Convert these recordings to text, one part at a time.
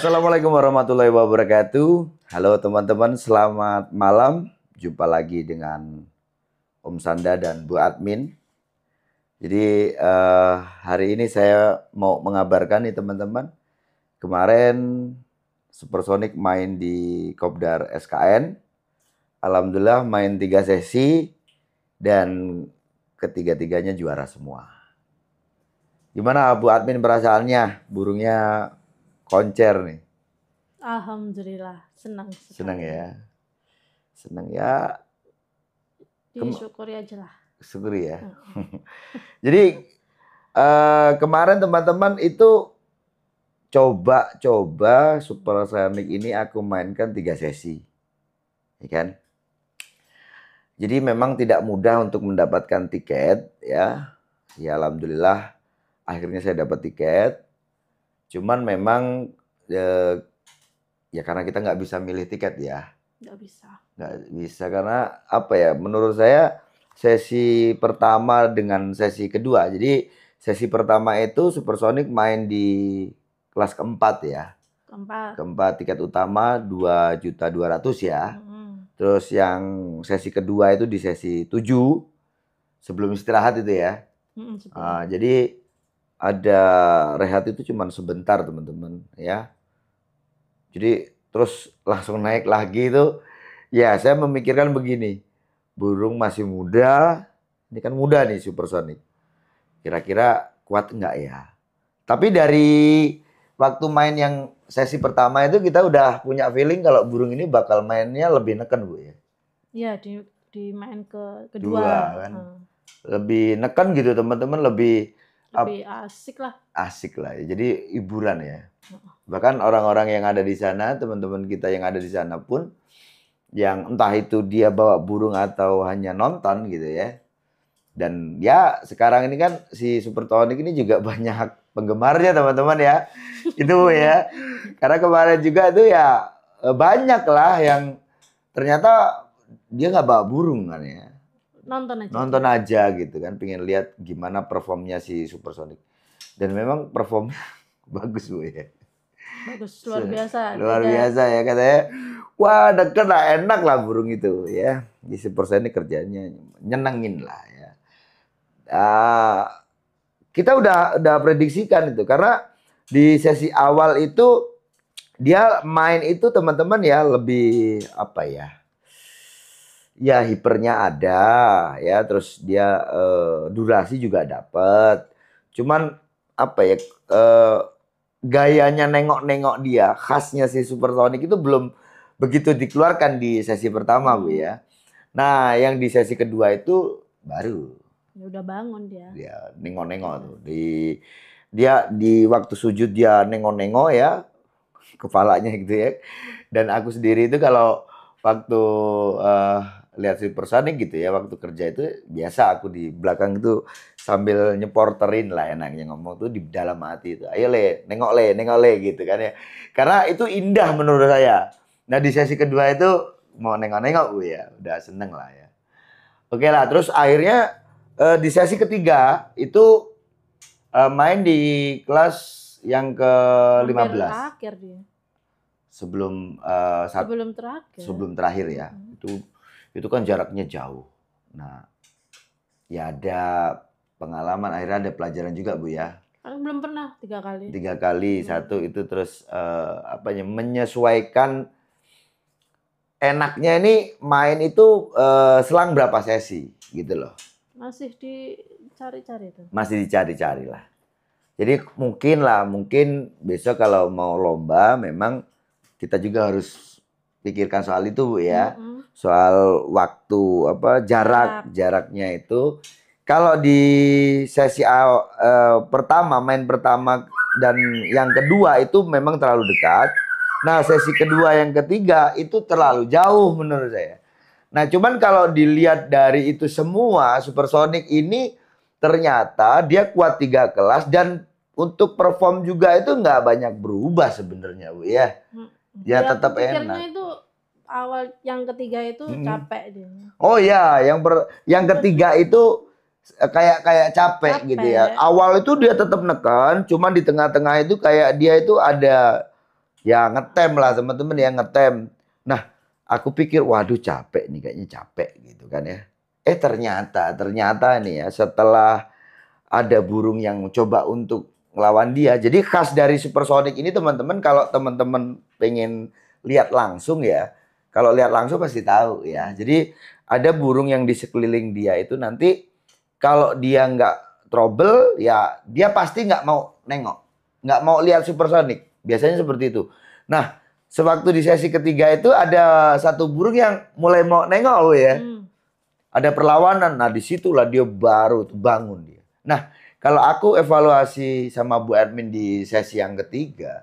Assalamualaikum warahmatullahi wabarakatuh. Halo teman-teman, selamat malam. Jumpa lagi dengan Om Sanda dan Bu Admin. Jadi hari ini saya mau mengabarkan nih teman-teman. Kemarin Supersonic main di Kopdar SKN. Alhamdulillah main 3 sesi dan ketiga-tiganya juara semua. Gimana Bu Admin perasaannya? Burungnya koncer nih. Alhamdulillah, senang sekali. Senang ya. Senang ya. Disyukuri aja lah. Syukuri ya. Jadi kemarin teman-teman itu coba Supersonic ini aku mainkan 3 sesi. Ya kan? Jadi memang tidak mudah untuk mendapatkan tiket ya. Ya alhamdulillah akhirnya saya dapat tiket. Cuman memang ya karena kita nggak bisa milih tiket ya. Nggak bisa. Nggak bisa karena apa ya? Menurut saya sesi pertama dengan sesi kedua. Jadi sesi pertama itu Supersonic main di kelas keempat ya. Keempat tiket utama 2.200.000 ya. Terus yang sesi kedua itu di sesi 7 sebelum istirahat itu ya. Jadi ada rehat itu cuma sebentar teman-teman ya. Jadi terus langsung naik lagi itu. Ya saya memikirkan begini. Burung masih muda. Ini kan muda nih Supersonic. Kira-kira kuat enggak ya? Tapi dari waktu main yang sesi pertama itu kita udah punya feeling kalau burung ini bakal mainnya lebih neken Bu ya. Iya di main kedua kan. Lebih neken gitu teman-teman, lebih asik lah. Asik lah. Jadi hiburan ya. Bahkan orang-orang yang ada di sana, teman-teman kita yang ada di sana pun yang entah itu dia bawa burung atau hanya nonton gitu ya. Dan ya sekarang ini kan si Supersonic ini juga banyak penggemarnya teman-teman ya. Itu ya. Karena kemarin juga itu ya banyak lah yang ternyata dia nggak bawa burung kan ya. Nonton aja gitu kan, pengen lihat gimana performnya si Supersonic. Dan memang performnya bagus Bu ya. Bagus, luar biasa. Luar biasa ya katanya. Wah deket lah, enak lah burung itu ya. Di Supersonic kerjanya nyenengin lah ya. Kita udah prediksikan itu karena di sesi awal itu dia main itu teman-teman ya lebih apa ya? Ya hipernya ada ya, terus dia durasi juga dapat. Cuman apa ya gayanya nengok-nengok dia, khasnya si Supersonic itu belum begitu dikeluarkan di sesi pertama Bu ya. Nah, yang di sesi kedua itu baru. Ya udah bangun dia. Dia nengok-nengok tuh. Dia di waktu sujud dia nengok-nengok ya kepalanya gitu ya. Dan aku sendiri itu kalau waktu lihat Supersonic gitu ya, waktu kerja itu biasa aku di belakang itu sambil nyeporterin lah enaknya ngomong tuh di dalam hati itu. Ayo nengok le gitu kan ya. Karena itu indah menurut saya. Nah di sesi kedua itu mau nengok-nengok Bu ya, udah seneng lah ya. Oke lah, terus akhirnya di sesi ketiga itu main di kelas yang ke-15. Terakhir dia. Sebelum terakhir ya. Itu kan jaraknya jauh. Nah, ya ada pengalaman, akhirnya ada pelajaran juga Bu ya. Kan belum pernah 3 kali. 3 kali, satu itu terus menyesuaikan enaknya ini main itu selang berapa sesi gitu loh. Masih dicari-cari tuh. Masih dicari-cari lah. Jadi mungkin besok kalau mau lomba memang kita juga harus pikirkan soal itu Bu ya. Soal waktu jaraknya itu. Kalau di sesi main pertama dan yang kedua itu memang terlalu dekat. Nah, sesi kedua yang ketiga itu terlalu jauh menurut saya. Nah, cuman kalau dilihat dari itu semua, Supersonic ini ternyata dia kuat 3 kelas dan untuk perform juga itu nggak banyak berubah sebenarnya Bu ya. Ya tetap enak. Itu awal yang ketiga itu capek dia. Oh ya, yang ketiga itu kayak capek gitu ya. Awal itu dia tetap nekan, cuman di tengah-tengah itu kayak dia itu ada Ya ngetem lah teman-teman ya, ngetem. Nah, aku pikir waduh capek nih, kayaknya capek gitu kan ya. Ternyata nih ya, setelah ada burung yang coba untuk ngelawan dia. Jadi khas dari supersonik ini teman-teman, kalau teman-teman pengen lihat langsung ya, kalau lihat langsung pasti tahu ya. Jadi ada burung yang di sekeliling dia itu nanti kalau dia nggak trouble ya dia pasti nggak mau nengok, nggak mau lihat supersonik. Biasanya seperti itu. Nah, sewaktu di sesi ketiga itu ada satu burung yang mulai mau nengok ya. Ada perlawanan. Nah, disitulah dia baru bangun dia. Nah, kalau aku evaluasi sama Bu Admin di sesi yang ketiga,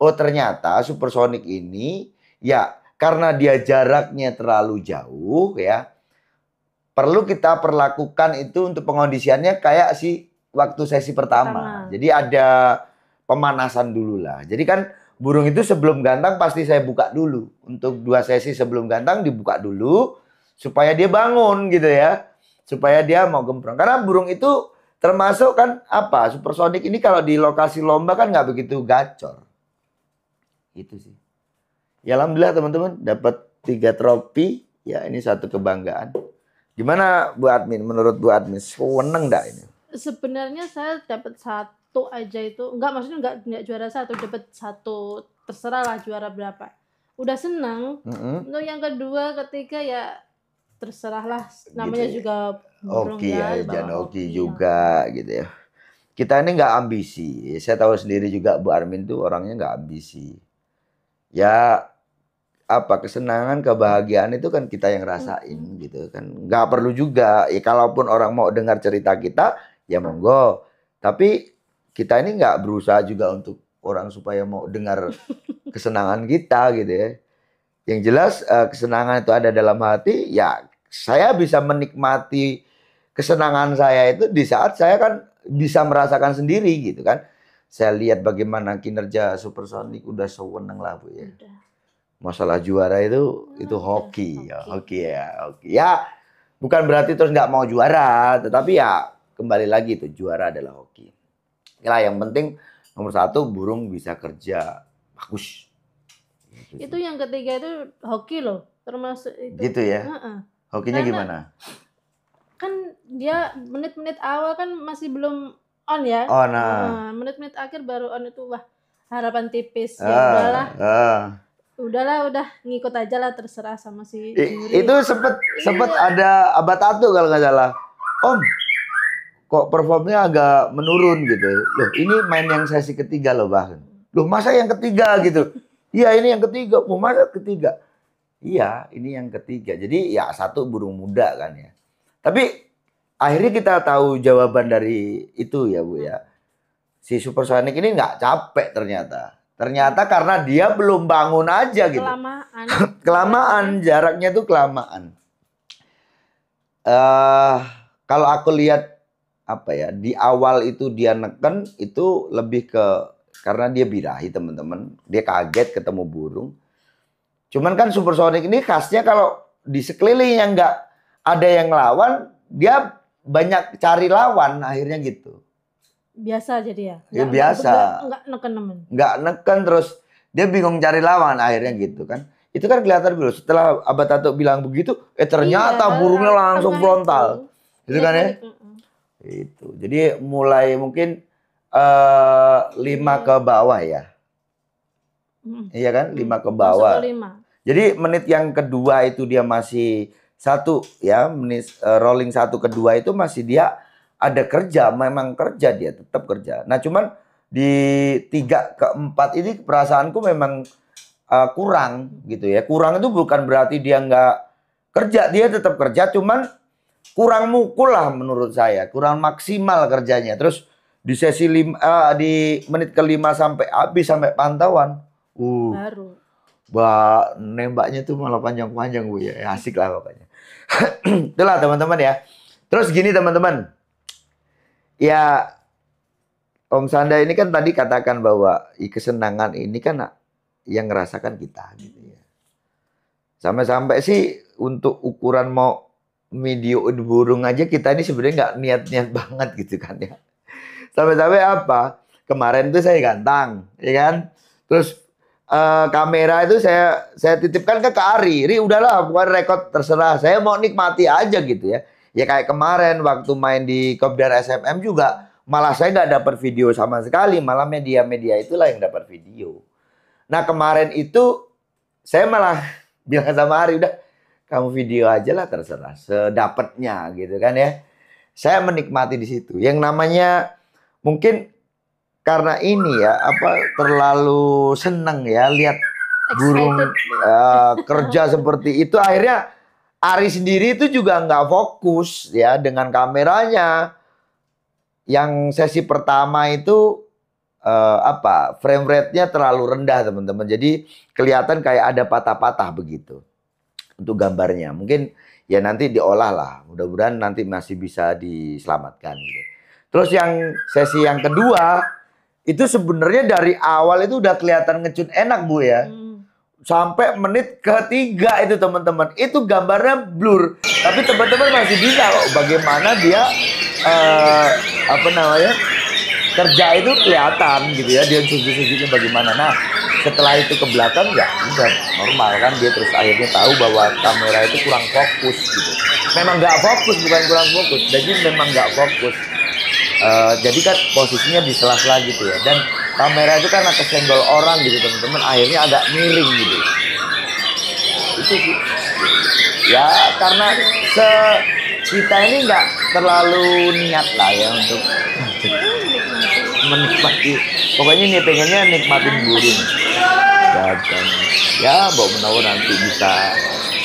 oh ternyata supersonik ini ya karena dia jaraknya terlalu jauh ya, perlu kita perlakukan itu untuk pengondisiannya kayak si waktu sesi pertama. Jadi ada pemanasan dulu lah. Jadi kan burung itu sebelum gantang pasti saya buka dulu. Untuk 2 sesi sebelum gantang dibuka dulu supaya dia bangun gitu ya. Supaya dia mau gemprong. Karena burung itu termasuk kan apa? Supersonik ini kalau di lokasi lomba kan nggak begitu gacor. Itu sih. Ya alhamdulillah teman-teman dapat 3 trofi. Ya ini satu kebanggaan. Gimana Bu Admin? Menurut Bu Admin, seneng nggak ini? Sebenarnya saya dapat 1 aja itu, maksudnya enggak juara 1, dapat 1, terserah lah juara berapa. Udah senang. Untuk yang kedua, ketiga ya terserahlah, namanya gitu ya? Juga burung ya, jangan hoki juga gitu ya. Kita ini nggak ambisi. Saya tahu sendiri juga Bu Armin tuh orangnya nggak ambisi. Ya apa kesenangan, kebahagiaan itu kan kita yang rasain gitu kan. Nggak perlu juga. Ya kalaupun orang mau dengar cerita kita, ya monggo. Tapi kita ini nggak berusaha juga untuk orang supaya mau dengar kesenangan kita gitu ya. Yang jelas kesenangan itu ada dalam hati. Ya saya bisa menikmati kesenangan saya itu di saat saya kan bisa merasakan sendiri gitu kan. Saya lihat bagaimana kinerja Supersonik udah sewenang lah Bu ya. Masalah juara itu hoki ya, hoki. Ya bukan berarti terus nggak mau juara, tetapi ya kembali lagi itu juara adalah hoki. Ya yang penting nomor 1 burung bisa kerja bagus. Itu yang ketiga itu hoki loh, termasuk itu. Gitu ya. Hokinya gimana? Kan dia menit-menit awal kan masih belum on ya. Oh nah. Menit-menit akhir baru on itu wah harapan tipis. Ya udahlah. Udah ngikut aja lah, terserah sama si juri. Itu sempet ada Abad Tato kalau nggak salah. Om, kok performnya agak menurun gitu. Loh, ini main yang sesi ketiga loh bahkan. Loh, masa yang ketiga gitu? Iya, ini yang ketiga. Mau masa ketiga? Iya, ini yang ketiga. Jadi ya 1 burung muda kan ya. Tapi akhirnya kita tahu jawaban dari itu ya Bu ya. Si Supersonik ini nggak capek ternyata. Ternyata karena dia belum bangun aja gitu. Kelamaan. Kelamaan, jaraknya tuh kelamaan. Kalau aku lihat apa ya, di awal itu dia neken itu lebih ke karena dia birahi teman-teman. Dia kaget ketemu burung. Cuman kan Supersonik ini khasnya kalau di sekeliling yang nggak ada yang lawan, dia banyak cari lawan akhirnya gitu. Biasa jadi ya? Ya biasa. Nggak neken temen. Nggak neken terus dia bingung cari lawan akhirnya gitu kan. Itu kan kelihatan dulu setelah Abad Tato bilang begitu, ternyata burungnya langsung frontal. Gitu kan ya? Itu. Jadi mulai mungkin 5 ke bawah ya. Iya kan? 5 ke bawah. Jadi menit yang kedua itu dia masih 1 ya, menit rolling 1 ke 2 itu masih dia ada kerja, memang kerja dia, tetap kerja. Nah cuman di 3 ke 4 ini perasaanku memang kurang gitu ya. Kurang itu bukan berarti dia nggak kerja, dia tetap kerja, cuman kurang mukul lah menurut saya, kurang maksimal kerjanya. Terus di sesi di menit ke-5 sampai habis sampai pantauan, baru. Nembaknya tuh malah panjang-panjang Bu ya, asik lah pokoknya. Itulah teman-teman ya. Terus gini teman-teman. Ya, Om Sanda ini kan tadi katakan bahwa kesenangan ini kan yang ngerasakan kita gitu ya. Sampai-sampai sih untuk ukuran mau videoin burung aja kita ini sebenarnya nggak niat-niat banget gitu kan ya. Sampai-sampai apa? Kemarin tuh saya gantang, ya kan? Terus kamera itu saya titipkan ke Ari. Ri udahlah, bukan rekod terserah. Saya mau nikmati aja gitu ya. Ya kayak kemarin waktu main di Kopdar SMM juga, malah saya nggak dapat video sama sekali. Malah media-media itulah yang dapat video. Nah kemarin itu saya malah bilang sama Ari, udah kamu video aja lah terserah, sedapatnya gitu kan ya. Saya menikmati di situ. Yang namanya mungkin karena ini ya terlalu seneng ya lihat burung kerja seperti itu, akhirnya Ari sendiri itu juga nggak fokus ya dengan kameranya. Yang sesi pertama itu frame rate-nya terlalu rendah teman-teman, jadi kelihatan kayak ada patah-patah begitu untuk gambarnya. Mungkin ya nanti diolah lah, mudah-mudahan nanti masih bisa diselamatkan gitu. Terus yang sesi yang kedua itu sebenarnya dari awal itu udah kelihatan ngecut enak Bu ya. Sampai menit ketiga itu teman-teman, itu gambarnya blur, tapi teman-teman masih bisa kok bagaimana dia kerja itu kelihatan gitu ya, dia sujud-sujudnya bagaimana. Nah setelah itu ke belakang ya udah normal kan, dia terus akhirnya tahu bahwa kamera itu kurang fokus gitu. Memang nggak fokus, bukan kurang fokus, jadi memang nggak fokus. Jadi kan posisinya di sela-sela gitu ya, dan kamera itu kan kesenggol orang gitu teman-teman, akhirnya agak miring gitu. Itu sih ya, karena kita ini nggak terlalu niat lah ya untuk menikmati, pokoknya nih pengennya nikmatin burung dan ya bawa menawar nanti bisa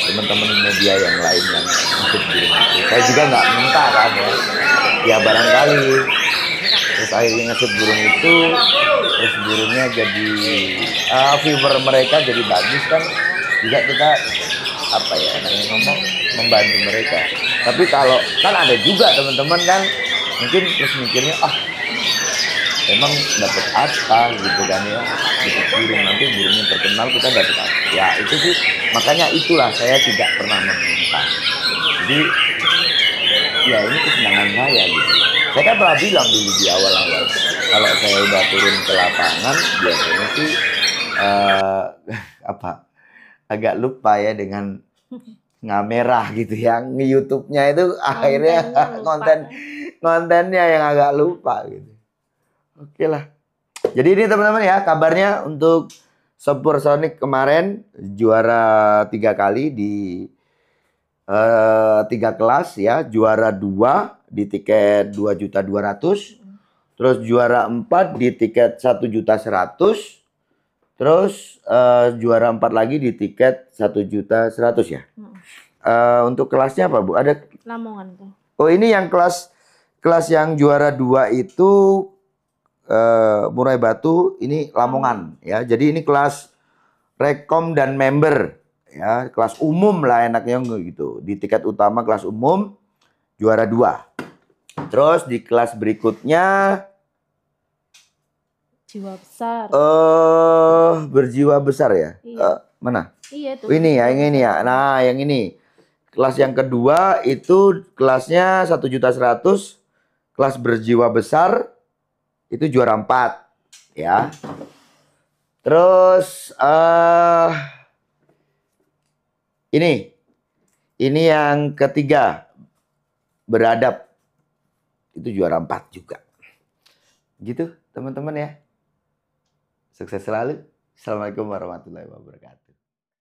teman-teman media yang lain yang ikut burung itu. Saya juga nggak minta kan ya barangkali terus akhirnya ngasih burung itu, terus burungnya jadi viewer mereka jadi bagus kan, juga kita ngomong membantu mereka. Tapi kalau kan ada juga teman-teman kan mungkin terus mikirnya emang dapat apa gitu kan ya, dapat burung, nanti burungnya terkenal kita dapat apa ya. Itu sih makanya itulah saya tidak pernah meminta. Jadi ya ini kesenangan saya gitu. Saya kan pernah bilang dulu di awal-awal, kalau saya udah turun ke lapangan biasanya sih agak lupa ya dengan ngamerah gitu ya, nge-YouTube-nya itu akhirnya kontennya yang agak lupa gitu. Oke lah. Jadi ini teman-teman ya kabarnya untuk Supersonic kemarin juara 3 kali di 3 kelas ya, juara 2 di tiket 2.200.000, terus juara 4 di tiket 1.100.000, terus juara 4 lagi di tiket 1.100.000 ya. Untuk kelasnya apa Bu? Ada Lamongan tuh. Oh ini yang kelas yang juara 2 itu Murai Batu, ini Lamongan ya. Jadi ini kelas rekom dan member ya, kelas umum lah enaknya gitu. Di tiket utama kelas umum juara 2. Terus di kelas berikutnya jiwa besar. Berjiwa besar ya. Iya. Mana? Iya itu. Ini ya, yang ini ya. Nah, yang ini. Kelas yang kedua itu kelasnya 1.100.000, kelas berjiwa besar itu juara 4 ya. Terus ini yang ketiga beradab itu juara 4 juga. Gitu teman-teman ya. Sukses selalu. Assalamualaikum warahmatullahi wabarakatuh.